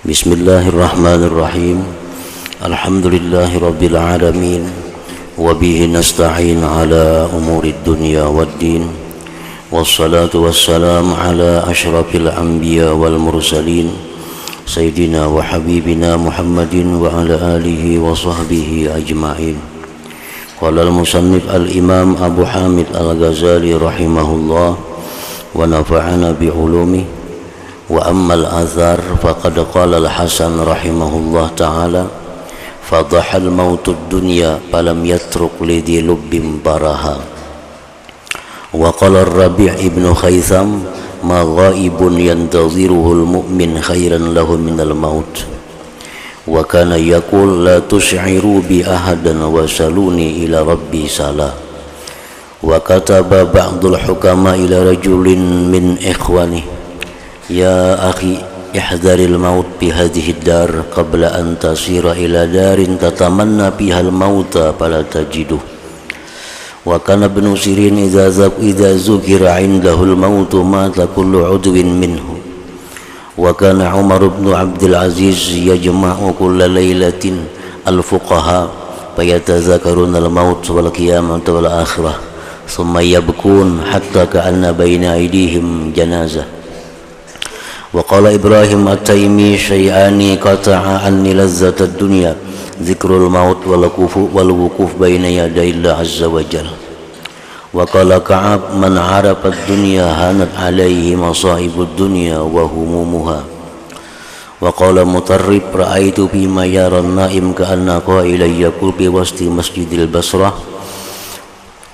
Bismillahirrahmanirrahim. Alhamdulillahi rabbil alamin. Wabihi nasta'in ala umurid dunya waddin. Wassalatu wassalamu ala ashrafil anbiya wal mursalin, Sayyidina wa habibina Muhammadin wa ala alihi wa sahbihi ajma'in. Qala al-musannif al-imam Abu Hamid al-Ghazali rahimahullah wa nafa'ana bi'ulumi. Wa ammal azhar faqad qala al-Hasan rahimahullah ta'ala fadhahal mautud dunya falam yatruk lidhi lubbim baraha. Wa qala ar-Rabi' ibn Khaytham ma ghaibun yantaziruhu al-mu'min khairan lahu minal maut. Wa kana yaqul la tush'iru bi ahadan wa saluni ila rabbi salah. Wa kataba ba'dul hukama ila rajulin min ikhwani, ya akhi ihdharil maut bi hadhihi dar qabla an tasira ila darin tatamanna biha al mauta fala tajiduh. Wa kana ibn Sirin idza zukira indahu al maut mata kullu udwin minhu. Wa kana Umar ibn Abdul Aziz yajma'u kulla laylatin al fuqaha fayatazakaruna al maut wal qiyamah wal akhirah thumma yabkun hatta ka'anna baina aydihim janazah. Wa qala Ibrahim at-Taimi syai'ani qata'a anni lazzatad dunya dzikrul maut wal wuquf baina yadayillah azza wa jalla. Wa qala Ka'ab man 'arafa ad-dunya hanat 'alaihi masaibud dunya wa humumuha. Wa qala Mutarrib ra'aitu bima yara an-na'im ka'anna qailan yaqul bi wasti masjidil Basrah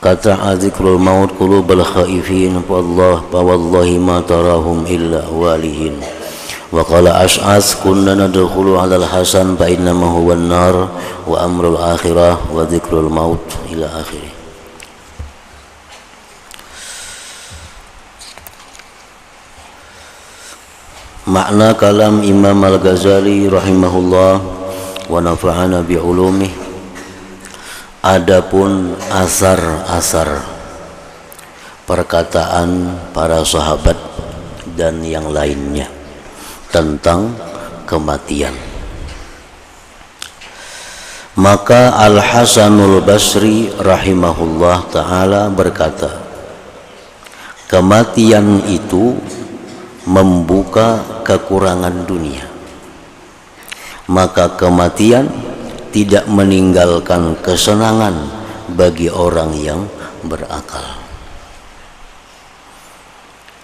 qata'a dzikrul maut qulubal khaifin wallahi ma tarahum illa walihin. Wa qala Ash'ath kunna nadkhulu 'ala al-Hasan fa innama huwa an-nar wa amrul akhirah wa dzikrul maut ila akhirih. Makna kalam Imam Al-Ghazali rahimahullah wa nafa'ana bi ulumihi. Adapun asar-asar perkataan para sahabat dan yang lainnya tentang kematian, maka Al-Hasanul Basri rahimahullah ta'ala berkata, kematian itu membuka kekurangan dunia, maka kematian tidak meninggalkan kesenangan bagi orang yang berakal.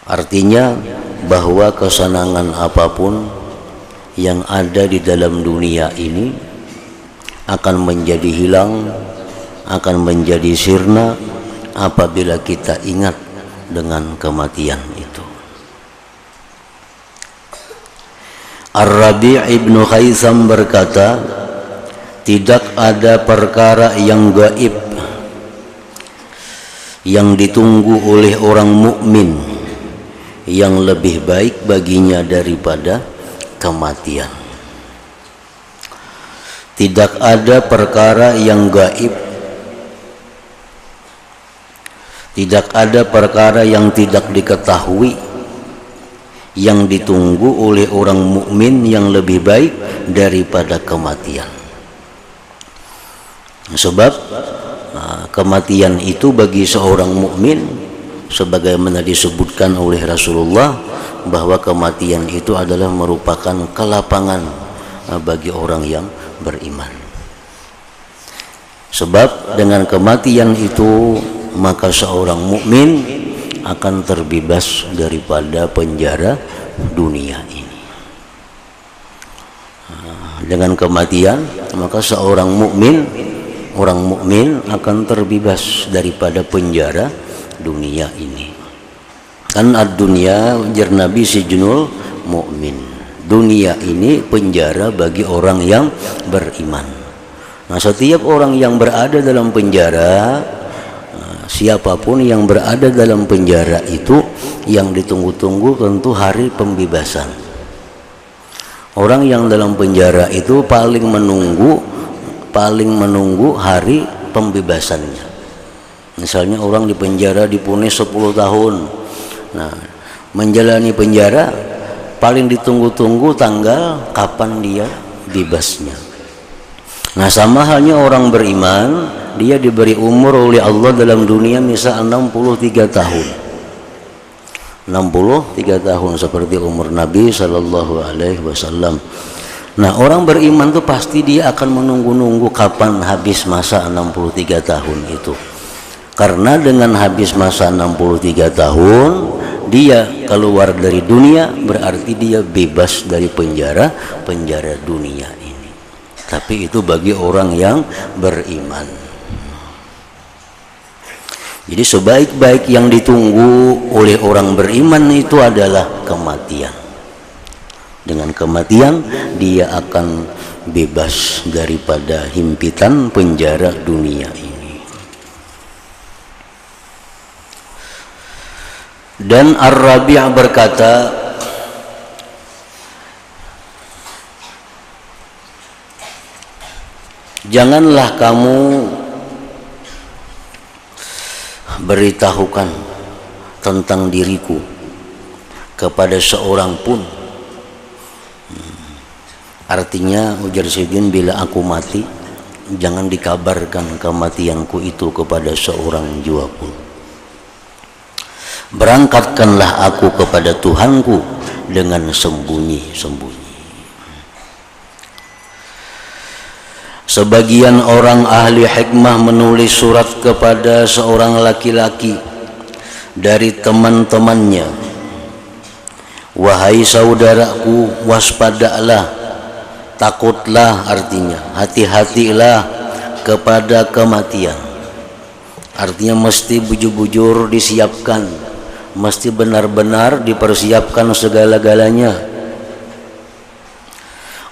Artinya bahwa kesenangan apapun yang ada di dalam dunia ini akan menjadi hilang, akan menjadi sirna apabila kita ingat dengan kematian itu. Ar-Rabi' ibn Khaytham berkata, tidak ada perkara yang gaib yang ditunggu oleh orang mukmin yang lebih baik baginya daripada kematian. Tidak ada perkara yang gaib, tidak ada perkara yang tidak diketahui yang ditunggu oleh orang mukmin yang lebih baik daripada kematian. Sebab kematian itu bagi seorang mukmin, sebagaimana disebutkan oleh Rasulullah, bahwa kematian itu adalah merupakan kelapangan bagi orang yang beriman. Sebab dengan kematian itu maka seorang mukmin akan terbebas daripada penjara dunia ini. Dengan kematian maka seorang mukmin, orang mukmin akan terbebas daripada penjara dunia ini. Kan ad-dunya jarnabi sijnul mukmin. Dunia ini penjara bagi orang yang beriman. Nah, setiap orang yang berada dalam penjara, siapapun yang berada dalam penjara itu, yang ditunggu-tunggu tentu hari pembebasan. Orang yang dalam penjara itu paling menunggu hari pembebasannya. Misalnya orang di penjara dipunis 10 tahun. Nah, menjalani penjara paling ditunggu-tunggu tanggal kapan dia bebasnya. Nah, sama halnya orang beriman, dia diberi umur oleh Allah dalam dunia misal 63 tahun. 63 tahun seperti umur Nabi Shallallahu Alaihi Wasallam. Nah, orang beriman tuh pasti dia akan menunggu-nunggu kapan habis masa 63 tahun itu. Karena dengan habis masa 63 tahun dia keluar dari dunia, berarti dia bebas dari penjara dunia ini. Tapi itu bagi orang yang beriman. Jadi sebaik-baik yang ditunggu oleh orang beriman itu adalah kematian. Dengan kematian dia akan bebas daripada himpitan penjara dunia ini. Dan Ar-Rabi' berkata, janganlah kamu beritahukan tentang diriku kepada seorang pun. Artinya ujar Sayyidin, bila aku mati jangan dikabarkan kematianku itu kepada seorang jua pun. Berangkatkanlah aku kepada Tuhanku dengan sembunyi-sembunyi. Sebagian orang ahli hikmah menulis surat kepada seorang laki-laki dari teman-temannya. Wahai saudaraku, waspadalah, takutlah, artinya hati-hatilah kepada kematian. Artinya mesti bujur-bujur disiapkan, mesti benar-benar dipersiapkan segala-galanya.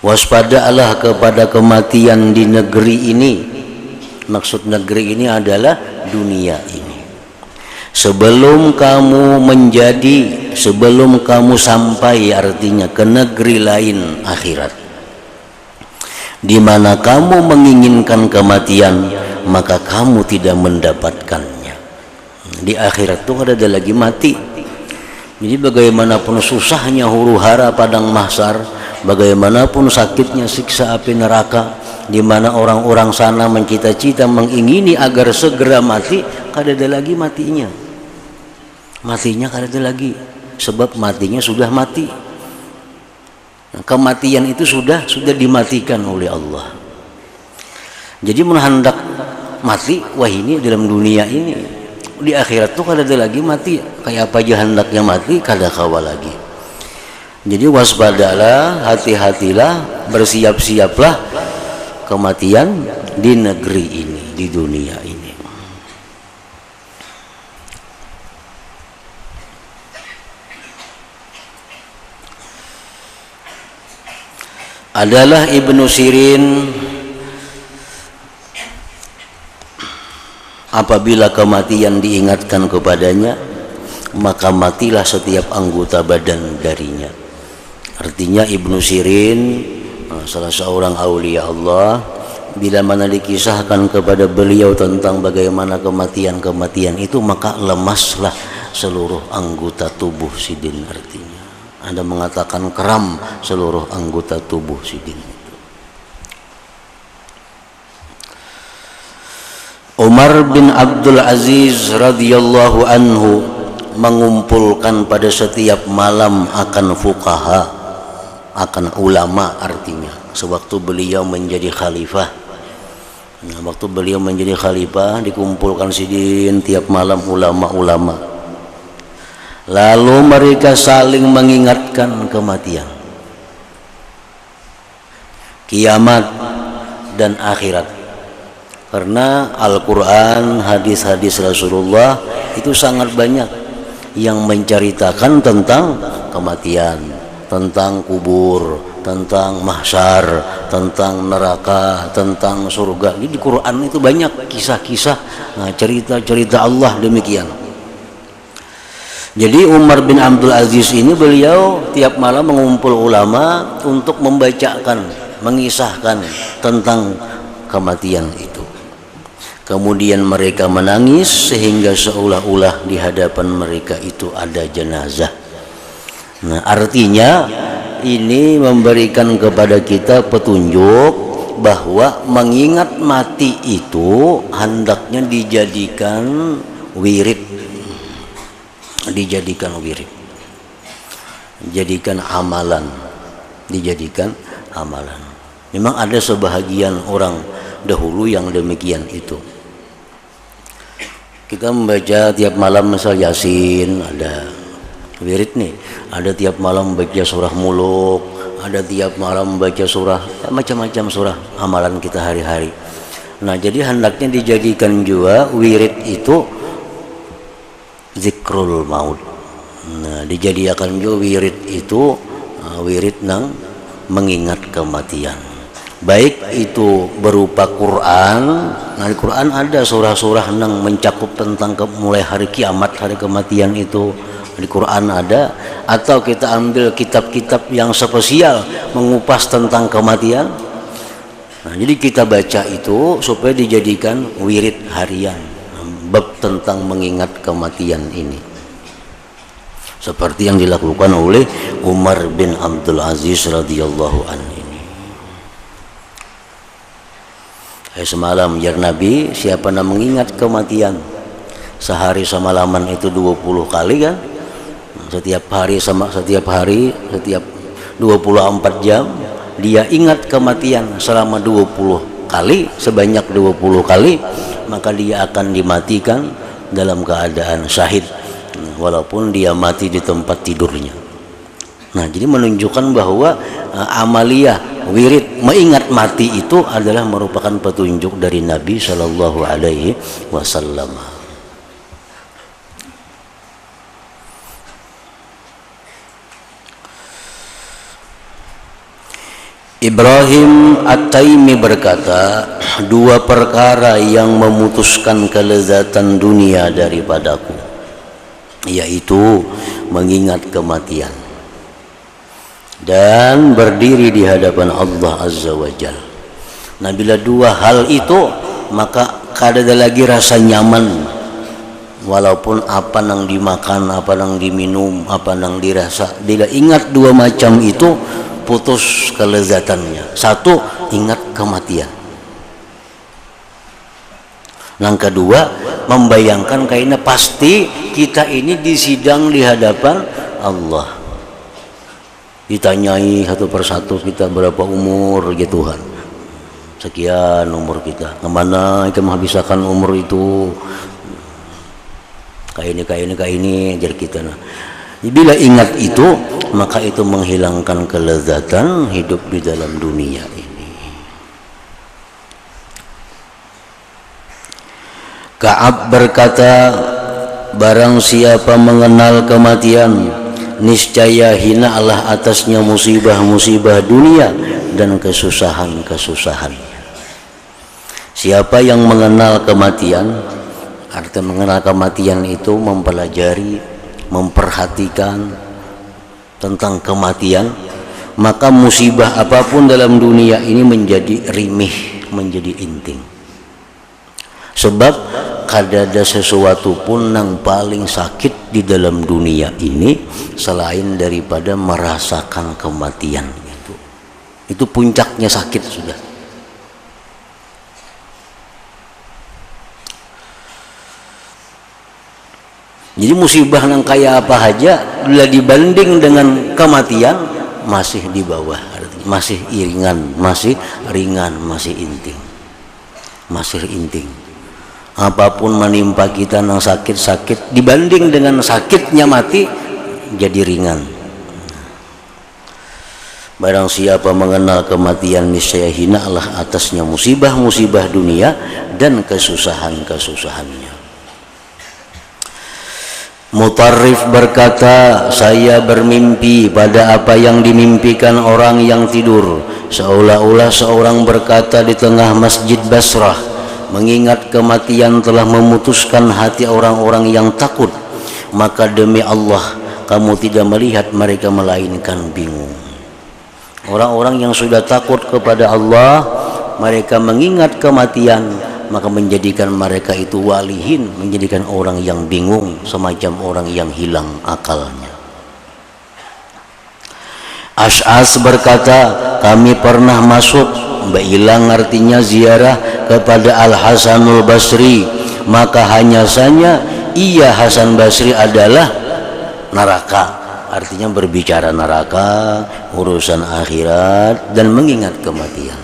Waspadalah kepada kematian di negeri ini. Maksud negeri ini adalah dunia ini. Sebelum kamu menjadi, sebelum kamu sampai, artinya ke negeri lain, akhirat, di mana kamu menginginkan kematian, maka kamu tidak mendapatkannya. Di akhirat itu ada lagi mati. Jadi bagaimanapun susahnya huru hara padang mahsyar, bagaimanapun sakitnya siksa api neraka, di mana orang-orang sana mencita-cita mengingini agar segera mati, kada ada lagi matinya. Matinya kada ada lagi, sebab matinya sudah mati. Nah, kematian itu sudah dimatikan oleh Allah. Jadi hendak mati, wah ini dalam dunia ini. Di akhirat tuh kada ada lagi mati. Kayak apa aja hendaknya mati, kada kawa lagi. Jadi waspadalah, hati-hatilah, bersiap-siaplah kematian di negeri ini, di dunia ini. Adalah Ibnu Sirin, apabila kematian diingatkan kepadanya, maka matilah setiap anggota badan darinya. Artinya Ibnu Sirin, salah seorang aulia Allah, bila mana dikisahkan kepada beliau tentang bagaimana kematian itu, maka lemaslah seluruh anggota tubuh Sidin. Artinya Anda mengatakan keram seluruh anggota tubuh Sidin. Umar bin Abdul Aziz radhiyallahu anhu mengumpulkan pada setiap malam akan fuqaha, akan ulama, artinya sewaktu beliau menjadi khalifah. Nah, waktu beliau menjadi khalifah dikumpulkan Sidin tiap malam ulama-ulama. Lalu mereka saling mengingatkan kematian, kiamat dan akhirat. Karena Al-Quran, hadis-hadis Rasulullah itu sangat banyak yang menceritakan tentang kematian, tentang kubur, tentang mahsyar, tentang neraka, tentang surga. Jadi di Quran itu banyak kisah-kisah, cerita-cerita Allah demikian. Jadi Umar bin Abdul Aziz ini beliau tiap malam mengumpul ulama untuk membacakan, mengisahkan tentang kematian itu. Kemudian mereka menangis sehingga seolah-olah di hadapan mereka itu ada jenazah. Nah, artinya ini memberikan kepada kita petunjuk bahwa mengingat mati itu hendaknya dijadikan wirid, jadikan amalan, Memang ada sebahagian orang dahulu yang demikian itu. Kita membaca tiap malam misal Yasin, ada wirid nih. Ada tiap malam baca surah Muluk, ada tiap malam baca surah, macam-macam surah amalan kita hari-hari. Nah, jadi hendaknya dijadikan juga wirid itu zikrul maut. Nah, dijadikan juga wirid itu wirid nang mengingat kematian. Baik itu berupa Quran. Nah, di Quran ada surah-surah yang mencakup tentang mulai hari kiamat, hari kematian itu di Quran ada. Atau kita ambil kitab-kitab yang spesial mengupas tentang kematian. Nah, jadi kita baca itu supaya dijadikan wirid harian, bab tentang mengingat kematian ini. Seperti yang dilakukan oleh Umar bin Abdul Aziz radhiyallahu anhu. Semalam jar Nabi, siapa yang mengingat kematian sehari semalaman itu 20 kali kan, setiap hari 24 jam dia ingat kematian selama 20 kali, sebanyak 20 kali, maka dia akan dimatikan dalam keadaan syahid walaupun dia mati di tempat tidurnya. Nah, jadi menunjukkan bahwa amaliyah wirid mengingat mati itu adalah merupakan petunjuk dari Nabi Shallallahu Alaihi Wasallam. Ibrahim At-Taimi berkata, dua perkara yang memutuskan kelezatan dunia daripadaku, yaitu mengingat kematian dan berdiri di hadapan Allah Azza wa Jalla. Nah, bila dua hal itu, maka kada ada lagi rasa nyaman, walaupun apa nang dimakan, apa nang diminum, apa nang dirasa. Bila ingat dua macam itu, putus kelezatannya. Satu, ingat kematian. Yang kedua, membayangkan kayaknya pasti kita ini disidang di hadapan Allah. Ditanyai satu persatu kita berapa umur ya Tuhan, sekian umur kita, kemana kita menghabiskan umur itu, kayak ini jadi kita. Nah, bila ingat itu, maka itu menghilangkan kelezatan hidup di dalam dunia ini. Ka'ab berkata, barang siapa mengenal kematian, niscaya hinalah atasnya musibah-musibah dunia dan kesusahan-kesusahan. Siapa yang mengenal kematian, arti mengenal kematian itu mempelajari, memperhatikan tentang kematian, maka musibah apapun dalam dunia ini menjadi rimih, menjadi inting. Sebab kada ada sesuatu pun yang paling sakit di dalam dunia ini selain daripada merasakan kematian. Itu puncaknya sakit sudah. Jadi musibah yang kayak apa aja bila dibanding dengan kematian masih di bawah, masih ringan, masih inting, masih inting. Apapun menimpa kita yang sakit-sakit dibanding dengan sakitnya mati jadi ringan. Barang siapa mengenal kematian, niscaya hinalah atasnya musibah-musibah dunia dan kesusahan-kesusahannya. Mutarrif berkata, saya bermimpi pada apa yang dimimpikan orang yang tidur, seolah-olah seorang berkata di tengah masjid Basrah, mengingat kematian telah memutuskan hati orang-orang yang takut, maka demi Allah kamu tidak melihat mereka melainkan bingung. Orang-orang yang sudah takut kepada Allah, mereka mengingat kematian, maka menjadikan mereka itu walihin, menjadikan orang yang bingung, semacam orang yang hilang akalnya. Ash'as berkata, kami pernah masuk, Ilang artinya ziarah kepada Al-Hasanul Basri, maka hanya saja ia Hasan Basri adalah neraka, artinya berbicara neraka, urusan akhirat dan mengingat kematian.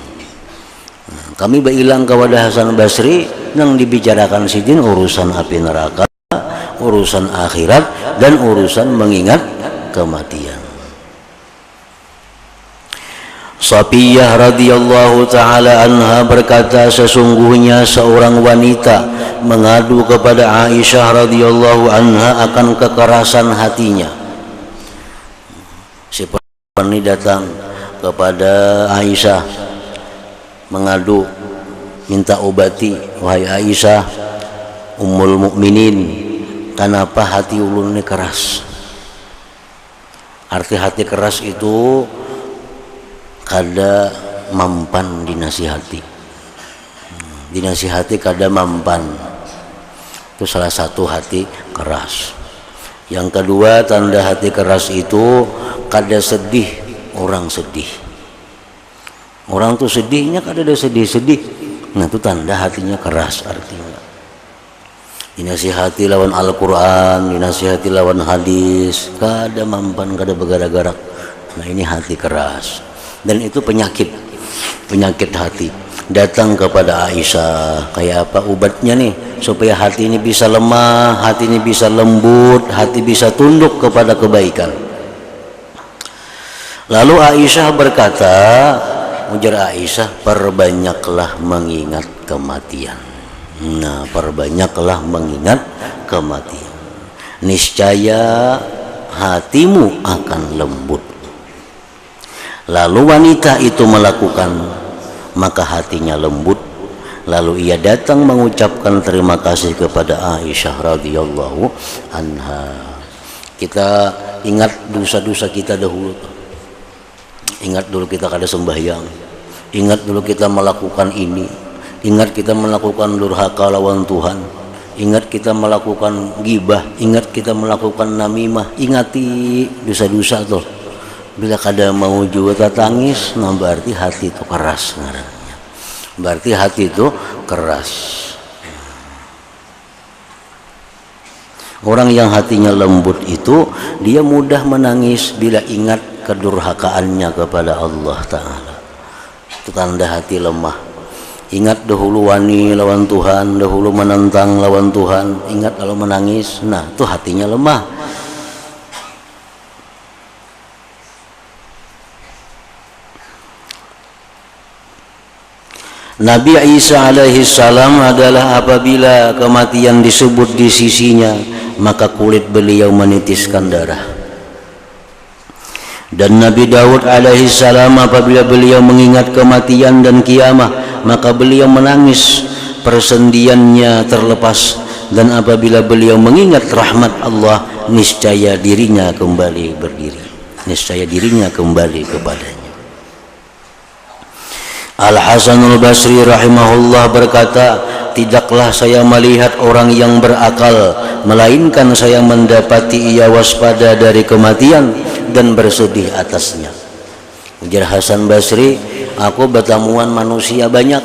Kami berilang kepada Hasan Basri yang dibicarakan sidin urusan api neraka, urusan akhirat dan urusan mengingat kematian. Safiyah radhiyallahu taala anha berkata, sesungguhnya seorang wanita mengadu kepada Aisyah radhiyallahu anha akan kekerasan hatinya. Si perempuan ini datang kepada Aisyah mengadu, minta obati, wahai Aisyah ummul mukminin, kenapa hati ulun ini keras? Arti hati keras itu kada mampan dinasihati, dinasihati kada mampan, itu salah satu hati keras. Yang kedua, tanda hati keras itu kada sedih, orang sedih. Orang tuh sedihnya kada ada sedih-sedih, nah itu tanda hatinya keras artinya. Dinasihati lawan Al-Quran, dinasihati lawan hadis, kada mampan, kada bergerak-gerak. Nah ini hati keras. Dan itu penyakit hati. Datang kepada Aisyah, kayak apa obatnya nih supaya hati ini bisa lemah, hati ini bisa lembut, hati bisa tunduk kepada kebaikan. Lalu Aisyah berkata, ujar Aisyah, perbanyaklah mengingat kematian. Nah, perbanyaklah mengingat kematian, niscaya hatimu akan lembut. Lalu wanita itu melakukan, maka hatinya lembut. Lalu ia datang mengucapkan terima kasih kepada Aisyah radhiyallahu anha. Kita ingat dosa-dosa kita dahulu. Ingat dulu kita kada sembahyang. Ingat dulu kita melakukan ini. Ingat kita melakukan durhaka lawan Tuhan. Ingat kita melakukan ghibah. Ingat kita melakukan namimah. Ingati dosa-dosa tuh. Bila kada mau juga tangis, nah berarti hati itu keras ngarannya. Berarti hati itu keras. Orang yang hatinya lembut itu dia mudah menangis bila ingat kedurhakaannya kepada Allah Ta'ala. Itu tanda hati lemah. Ingat dahulu wani lawan Tuhan, dahulu menentang lawan Tuhan, ingat kalau menangis, nah itu hatinya lemah. Nabi Isa alaihi salam adalah apabila kematian disebut di sisinya, maka kulit beliau menitiskan darah. Dan Nabi Daud alaihi salam apabila beliau mengingat kematian dan kiamah, maka beliau menangis, persendiannya terlepas. Dan apabila beliau mengingat rahmat Allah, niscaya dirinya kembali berdiri, niscaya dirinya kembali kepadanya. Al-Hasanul Basri rahimahullah berkata, tidaklah saya melihat orang yang berakal, melainkan saya mendapati ia waspada dari kematian dan bersedih atasnya. Ujar Hasan Basri, aku bertemuan manusia banyak.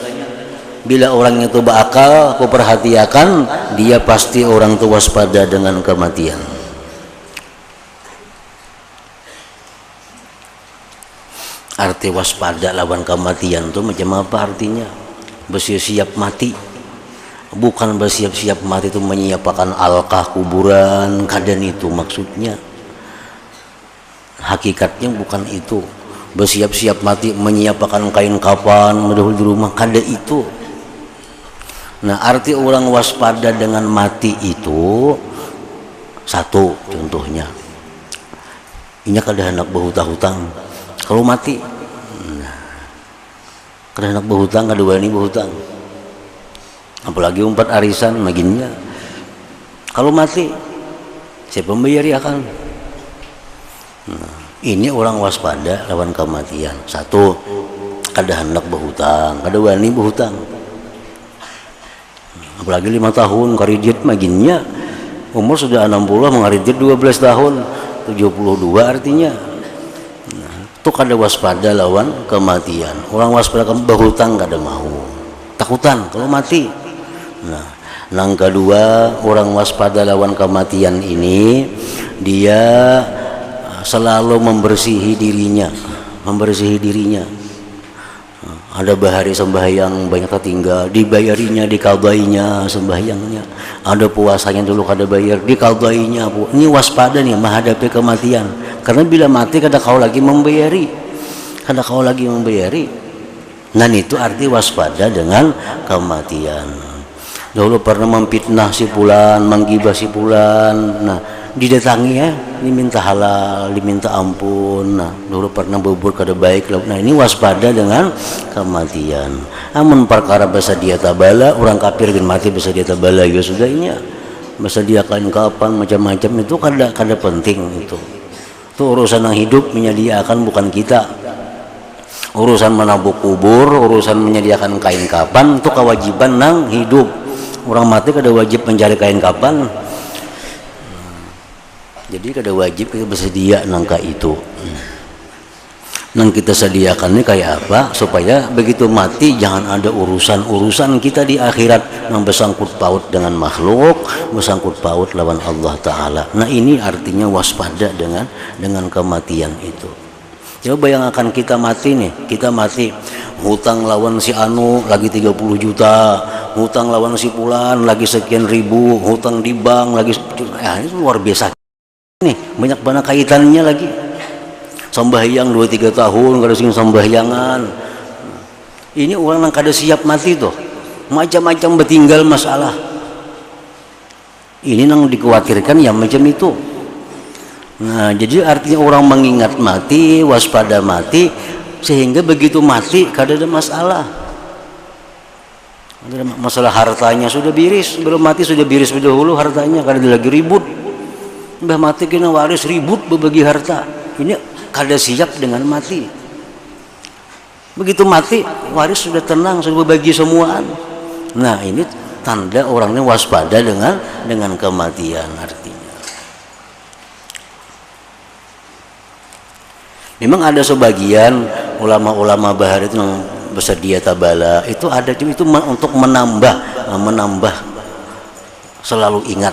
Bila orang itu berakal, aku perhatikan, dia pasti orang itu waspada dengan kematian. Arti waspada lawan kematian itu macam apa artinya? Bersiap-siap mati. Bukan bersiap-siap mati itu menyiapkan alkah kuburan, kadan itu maksudnya. Hakikatnya bukan itu. Bersiap-siap mati menyiapkan kain kafan, mendahului di rumah, kada itu. Nah, arti orang waspada dengan mati itu satu contohnya. Ini kada hendak berhutang-hutang. Kalau mati, kada hendak berhutang, kada wani berhutang. Apalagi umpat arisan maginnya. Kalau mati, siapa membayari akan? Nah, ini orang waspada lawan kematian. Satu, kada hendak berhutang, kada wani berhutang. Apalagi 5 tahun karidit maginnya. Umur sudah 60, mengaridit 12 tahun, 72 artinya. tuh kada waspada lawan kematian. Orang waspada berhutang kada mau, takutan kalau mati. Nah, yang kedua, orang waspada lawan kematian ini dia selalu membersihi dirinya. Ada bahari sembahyang banyak tertinggal, dibayarinya, dikadainya sembahyangnya. Ada puasanya dulu kada bayar, dikadainya. Ini waspada nih menghadapi kematian. Karena bila mati kada kau lagi membayari. Dan itu arti waspada dengan kematian. Dulu pernah memfitnah si fulan, menggibah si fulan. Nah, didatangi ya, diminta halal, diminta ampun. Nah, dulu pernah berbuat kada baik. Nah, ini waspada dengan kematian. Amun perkara basa dia tabala, orang kafir gen mati basa dia tabala ya sudahnya. Basa dia kain kapan macam-macam itu kada penting itu. Itu urusan yang hidup menyediakan bukan kita. Urusan menabuk kubur, urusan menyediakan kain kapan itu kewajiban nang hidup. Orang mati kada wajib mencari kain kapan. Jadi kada wajib kita bersedia nangka itu. Nang kita sediakan ini kayak apa supaya begitu mati jangan ada urusan kita di akhirat yang bersangkut paut dengan makhluk, bersangkut paut lawan Allah Ta'ala. Nah, ini artinya waspada dengan kematian itu. Coba bayangkan kita mati nih, kita mati hutang lawan si anu lagi 30 juta, hutang lawan si fulan lagi sekian ribu, hutang di bank lagi ini luar biasa nih, banyak banget kaitannya lagi. Sembahyang 2-3 tahun kada sing sembahyangan. Ini orang yang kada siap mati tuh, macam-macam bertinggal masalah. Ini yang dikhawatirkan ya macam itu. Nah, jadi artinya orang mengingat mati, waspada mati, sehingga begitu mati kada ada masalah. Masalah hartanya sudah biris, belum mati sudah biris dahulu hartanya, kada ada lagi ribut. Mbah mati kena waris ribut berbagi harta. Ini kada siap dengan mati. Begitu mati waris sudah tenang, sudah berbagi semuaan. Nah, ini tanda orangnya waspada dengan kematian artinya. Memang ada sebagian ulama-ulama bahar itu yang bersedia tabala itu ada itu untuk menambah selalu ingat.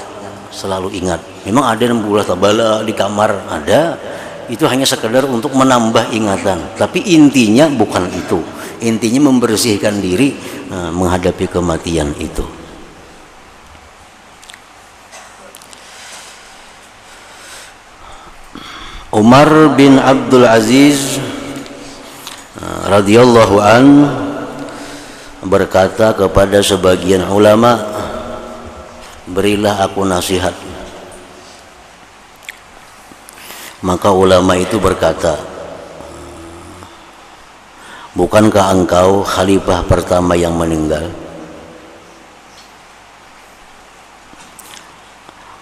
Memang ada yang bulah tabala di kamar ada, itu hanya sekedar untuk menambah ingatan. Tapi intinya bukan itu. Intinya membersihkan diri menghadapi kematian itu. Umar bin Abdul Aziz radhiyallahu an berkata kepada sebagian ulama, berilah aku nasihat. Maka ulama itu berkata, bukankah engkau khalifah pertama yang meninggal?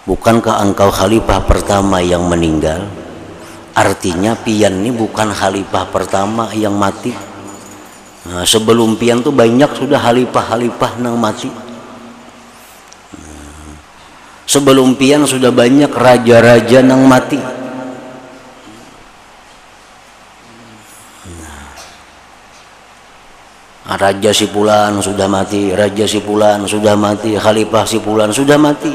Bukankah engkau khalifah pertama yang meninggal? Artinya pian ini bukan khalifah pertama yang mati. Nah, sebelum pian tuh banyak sudah khalifah nang mati. Sebelum pian sudah banyak raja-raja nang mati. Raja si fulan sudah mati, raja si fulan sudah mati, khalifah si fulan sudah mati.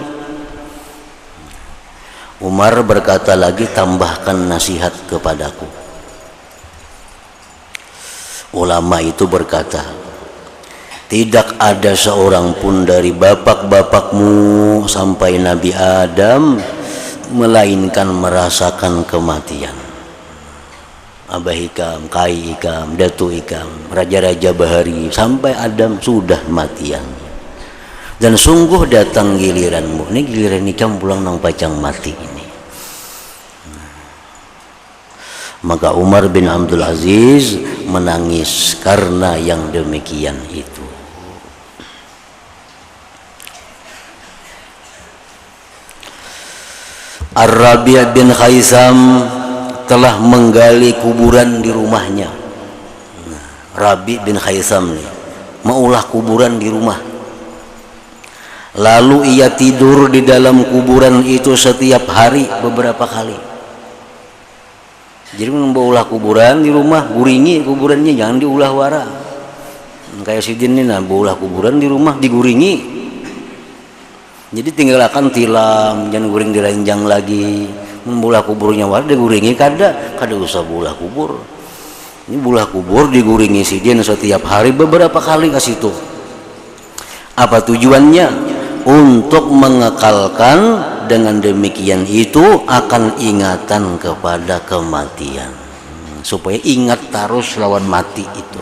Umar berkata lagi, tambahkan nasihat kepadaku. Ulama itu berkata, tidak ada seorang pun dari bapak-bapakmu sampai Nabi Adam melainkan merasakan kematian. Abah Ikam, Kai Ikam, Datu Ikam, raja-raja bahari sampai Adam sudah matian. Dan sungguh datang giliranmu. Ini giliran Ikam pulang nang pacang mati ini. Maka Umar bin Abdul Aziz menangis karena yang demikian itu. Ar-Rabi' bin Khaisam telah menggali kuburan di rumahnya. Rabi' bin Khaisam nih maulah kuburan di rumah. Lalu ia tidur di dalam kuburan itu setiap hari beberapa kali. Jadi ulah kuburan di rumah, guringi kuburannya, jangan diulah wara. Kayak sidin ini, nah ulah kuburan di rumah diguringi. Jadi tinggalkan tilam, jangan guring diranjang lagi. Membulah kuburnya wara diguringi kada usah bulah kubur. Ini bulah kubur diguringi sidin setiap hari beberapa kali ke situ. Apa tujuannya? Untuk mengekalkan, dengan demikian itu akan ingatan kepada kematian, supaya ingat terus lawan mati itu.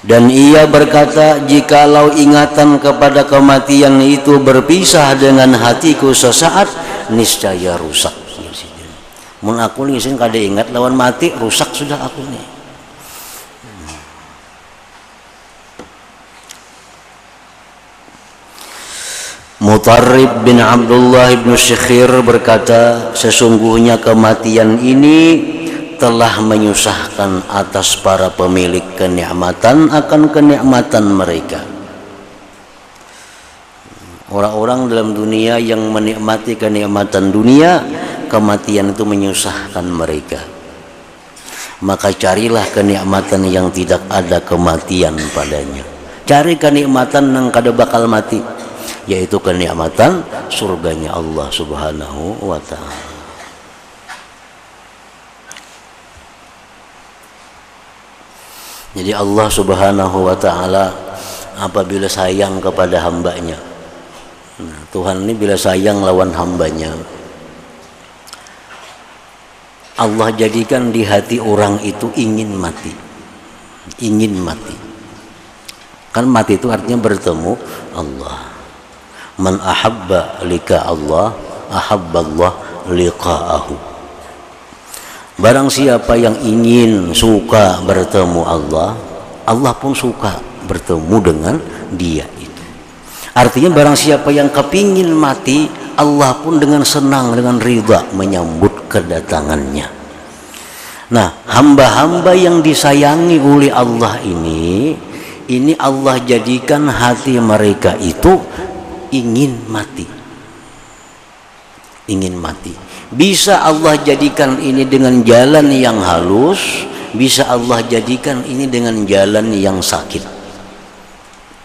Dan ia berkata, jikalau ingatan kepada kematian itu berpisah dengan hatiku sesaat, niscaya rusak. Mun aku nih kada ingat lawan mati, rusak sudah aku nih. Mutarrib bin Abdullah bin Syekhir berkata, sesungguhnya kematian ini telah menyusahkan atas para pemilik kenikmatan akan kenikmatan mereka. Orang-orang dalam dunia yang menikmati kenikmatan dunia, kematian itu menyusahkan mereka. Maka carilah kenikmatan yang tidak ada kematian padanya. Cari kenikmatan yang kada bakal mati, yaitu kenikmatan surganya Allah Subhanahu wa ta'ala. Jadi Allah Subhanahu wa ta'ala apabila sayang kepada hambanya, nah, Tuhan ini bila sayang lawan hambanya, Allah jadikan di hati orang itu ingin mati. Ingin mati. Kan mati itu artinya bertemu Allah. Man ahabba lika Allah, ahabballah liqa'ahu. Barang siapa yang ingin suka bertemu Allah, Allah pun suka bertemu dengan dia itu. Artinya barang siapa yang kepingin mati, Allah pun dengan senang, dengan ridha menyambut kedatangannya. Nah, hamba-hamba yang disayangi oleh Allah ini Allah jadikan hati mereka itu ingin mati. Ingin mati. Bisa Allah jadikan ini dengan jalan yang halus, bisa Allah jadikan ini dengan jalan yang sakit.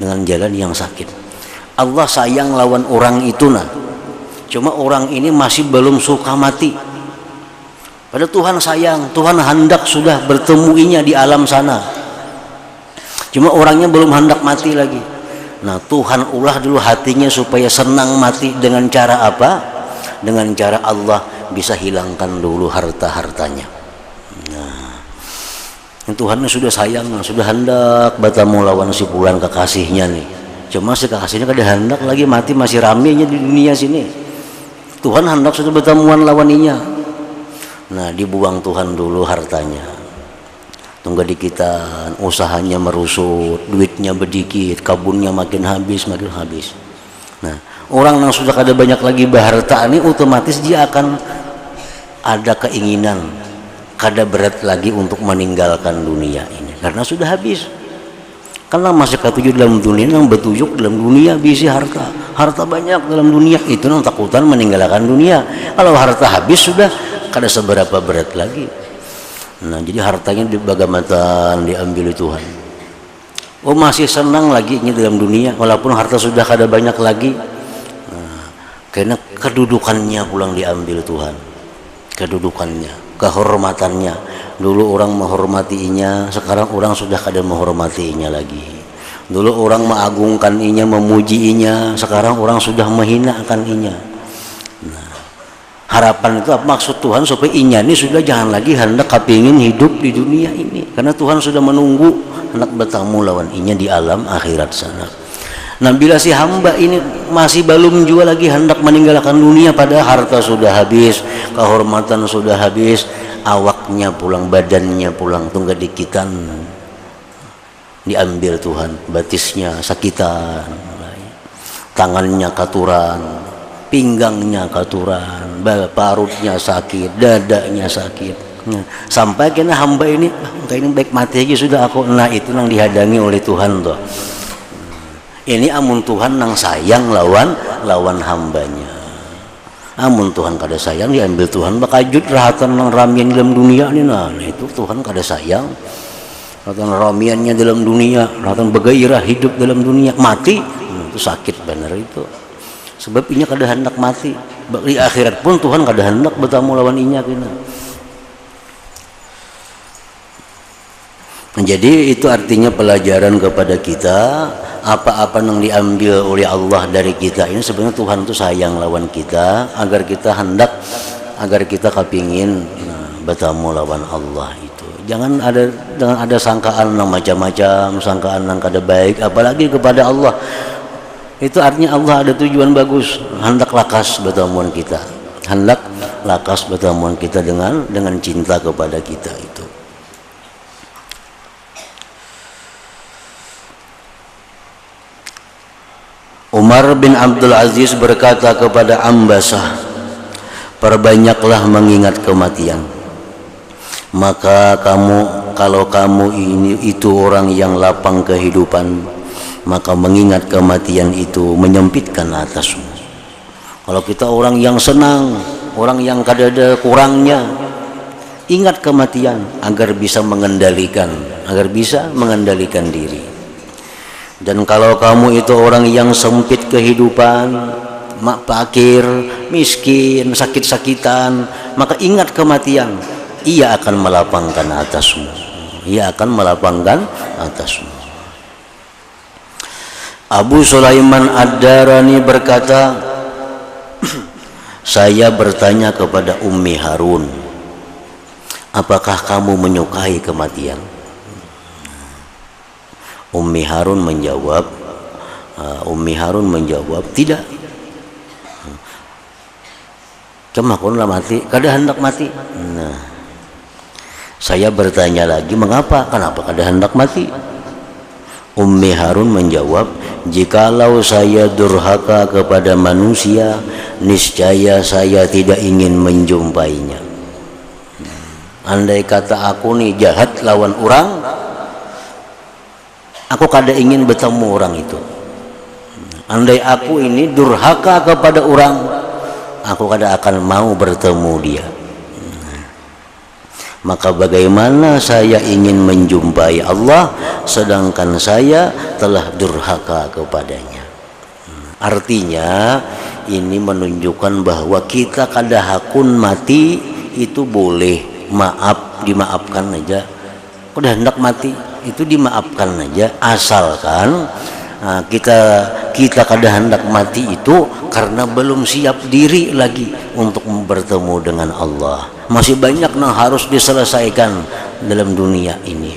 Dengan jalan yang sakit. Allah sayang lawan orang itu nah. Cuma orang ini masih belum suka mati. Padahal Tuhan sayang, Tuhan hendak sudah bertemuinya di alam sana. Cuma orangnya belum hendak mati lagi. Nah, Tuhan ulah dulu hatinya supaya senang mati dengan cara apa? Dengan cara Allah bisa hilangkan dulu harta-hartanya. Nah, Tuhan sudah sayang, sudah hendak bertemu lawan si pulang kekasihnya nih. Cuma si kekasihnya kada hendak lagi mati, masih ramenya di dunia sini. Tuhan hendak sudah bertemuan lawaninya. Nah, dibuang Tuhan dulu hartanya. Tunggu dikitan, usahanya merusut, duitnya sedikit, kabunnya makin habis. Nah, orang yang sudah kada banyak lagi berharta ini otomatis dia akan ada keinginan kada berat lagi untuk meninggalkan dunia ini karena sudah habis. Karena masih ketujuh dalam dunia, yang bertujuk dalam dunia bisi harta banyak dalam dunia itu yang takutan meninggalkan dunia. Kalau harta habis sudah kada seberapa berat lagi. Nah, jadi hartanya dibagaimana diambil Tuhan. Oh, masih senang lagi ini dalam dunia walaupun harta sudah kada banyak lagi. Nah, karena kedudukannya pulang diambil Tuhan. Kedudukannya, kehormatannya. Dulu orang menghormatinya, sekarang orang sudah kada menghormatinya lagi. Dulu orang mengagungkaninya, memujinya, sekarang orang sudah menghinakannya. Nah, harapan itu apa? Maksud Tuhan supaya inya ini sudah jangan lagi hendak kepingin hidup di dunia ini, karena Tuhan sudah menunggu hendak bertemu lawan inya di alam akhirat sana. Nah, bila si hamba ini masih belum juga lagi hendak meninggalkan dunia, padahal harta sudah habis, kehormatan sudah habis, awaknya pulang, badannya pulang, tunggu dikitan diambil Tuhan, batisnya sakitan, tangannya katuran, pinggangnya katuran, parutnya sakit, dadanya sakit. Nah, sampai kena hamba ini kayak ini baik mati aja sudah aku. Nah, itu yang dihadangi oleh Tuhan tuh. Ini amun Tuhan nang sayang lawan hambanya. Amun Tuhan kada sayang diambil Tuhan bakajut rahatan nang ramian dalam dunia ni nah itu Tuhan kada sayang rahatan ramiannya dalam dunia rahatan bergairah hidup dalam dunia mati itu sakit benar itu sebab inya kada hendak mati di akhirat pun Tuhan kada hendak bertemu lawan inya kena. Jadi itu artinya pelajaran kepada kita apa-apa yang diambil oleh Allah dari kita ini sebenarnya Tuhan itu sayang lawan kita agar kita hendak agar kita kepingin bertemu lawan Allah itu jangan ada sangkaan yang macam-macam sangkaan yang kada baik apalagi kepada Allah itu artinya Allah ada tujuan bagus hendak lakas bertemuan kita hendak lakas bertemuan kita dengan cinta kepada kita itu. Umar bin Abdul Aziz berkata kepada Ambasah, perbanyaklah mengingat kematian. Maka kalau kamu itu orang yang lapang kehidupan, maka mengingat kematian itu menyempitkan atasmu. Kalau kita orang yang senang, orang yang kadada kurangnya, ingat kematian agar bisa mengendalikan diri. Dan kalau kamu itu orang yang sempit kehidupan, fakir, miskin, sakit-sakitan, maka ingat kematian, ia akan melapangkan atasmu. Abu Sulaiman Ad-Darani berkata, saya bertanya kepada Ummi Harun, apakah kamu menyukai kematian? Ummi Harun menjawab tidak. Cuma kun lah mati, kada hendak mati. Nah, saya bertanya lagi, kenapa kada hendak mati? Ummi Harun menjawab, jikalau saya durhaka kepada manusia, niscaya saya tidak ingin menjumpainya. Andai kata aku nih jahat lawan orang, aku kada ingin bertemu orang itu. Andai aku ini durhaka kepada orang, aku kada akan mau bertemu dia. Maka bagaimana saya ingin menjumpai Allah sedangkan saya telah durhaka kepadanya. Artinya ini menunjukkan bahwa kita kada hakun mati itu boleh, dimaafkan aja. Kada hendak mati itu dimaafkan aja, asalkan kita kada hendak mati itu karena belum siap diri lagi untuk bertemu dengan Allah. Masih banyak yang harus diselesaikan dalam dunia ini.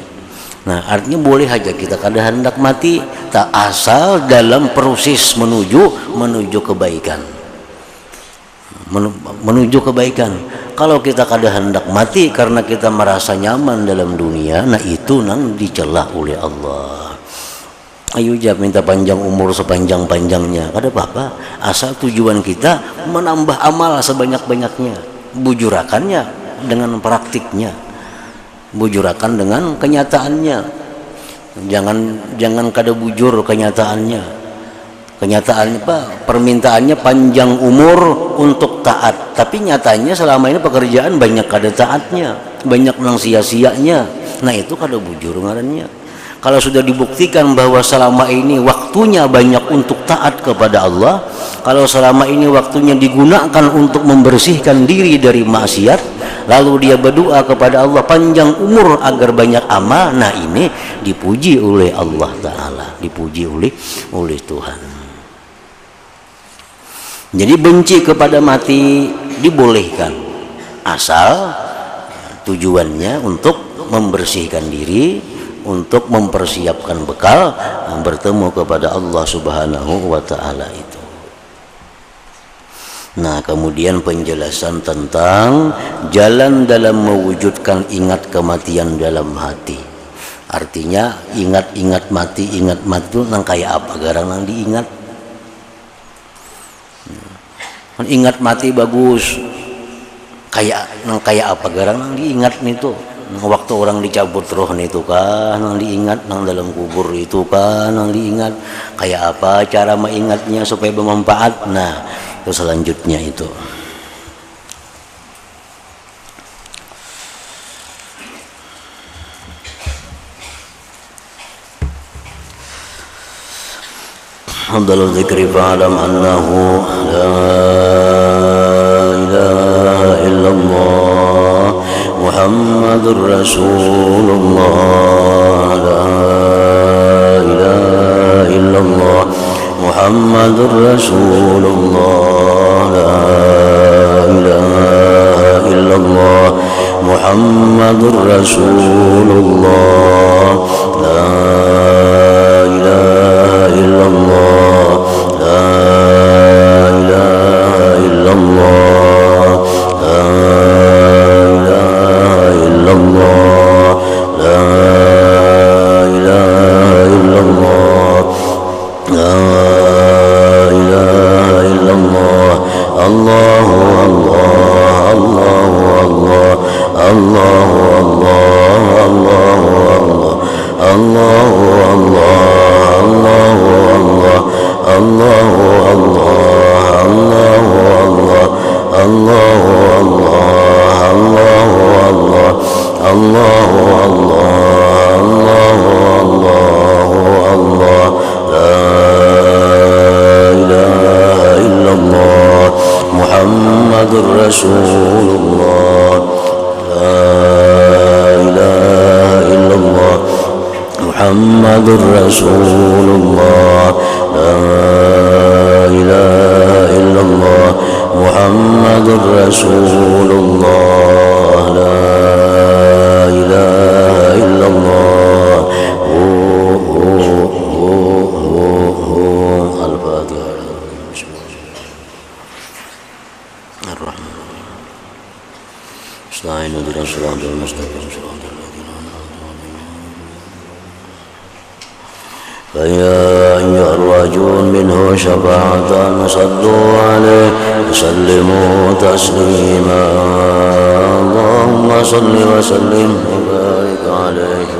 Nah, artinya boleh aja kita kada hendak mati, tak asal dalam proses menuju kebaikan. Menuju kebaikan. Kalau kita kada hendak mati karena kita merasa nyaman dalam dunia, nah itu nang dicela oleh Allah. Ayo jawab minta panjang umur sepanjang-panjangnya, kada apa-apa, asal tujuan kita menambah amal sebanyak-banyaknya, bujurakannya dengan praktiknya, bujurakan dengan kenyataannya. Jangan kada bujur kenyataannya. Kenyataannya permintaannya panjang umur untuk taat, tapi nyatanya selama ini pekerjaan banyak kada taatnya, banyak nang sia-sianya. Nah itu kada bujur ngarannya. Kalau sudah dibuktikan bahwa selama ini waktunya banyak untuk taat kepada Allah, kalau selama ini waktunya digunakan untuk membersihkan diri dari maksiat, lalu dia berdoa kepada Allah panjang umur agar banyak amal, nah ini dipuji oleh Allah Ta'ala, dipuji oleh Tuhan. Jadi benci kepada mati dibolehkan, asal tujuannya untuk membersihkan diri, untuk mempersiapkan bekal bertemu kepada Allah Subhanahu wa Ta'ala itu. Nah, kemudian penjelasan tentang jalan dalam mewujudkan ingat kematian dalam hati. Artinya ingat mati itu nang kayak apa garang nang diingat. Ingat mati bagus, kayak apa garang nang diingat itu. Waktu orang dicabut roh itu kan nang diingat, nang dalam kubur itu kan nang diingat, kayak apa cara mengingatnya supaya bermanfaat. Nah itu selanjutnya itu. أفضل الذكر فاعلم أنه لا إله إلا الله محمد رسول الله لا إله إلا الله محمد رسول الله لا إله إلا الله محمد رسول الله لا إله إلا الله لا إله إلا الله لا إله إلا الله لا إله إلا الله لا إله إلا الله الله الله الله الله الله الله الله الله الله محمد رسول الله لا إله إلا الله محمد رسول الله لا إله إلا الله محمد رسول الله لا إله إلا الله الفاتحة الرحمن استعين بنا الصراط المستقيم صراط الذين أنعمت عليهم فيا أيها الراجون منه شفاعة صلوا عليه وسلموا تسليما اللهم صل وسلم وبارك عليه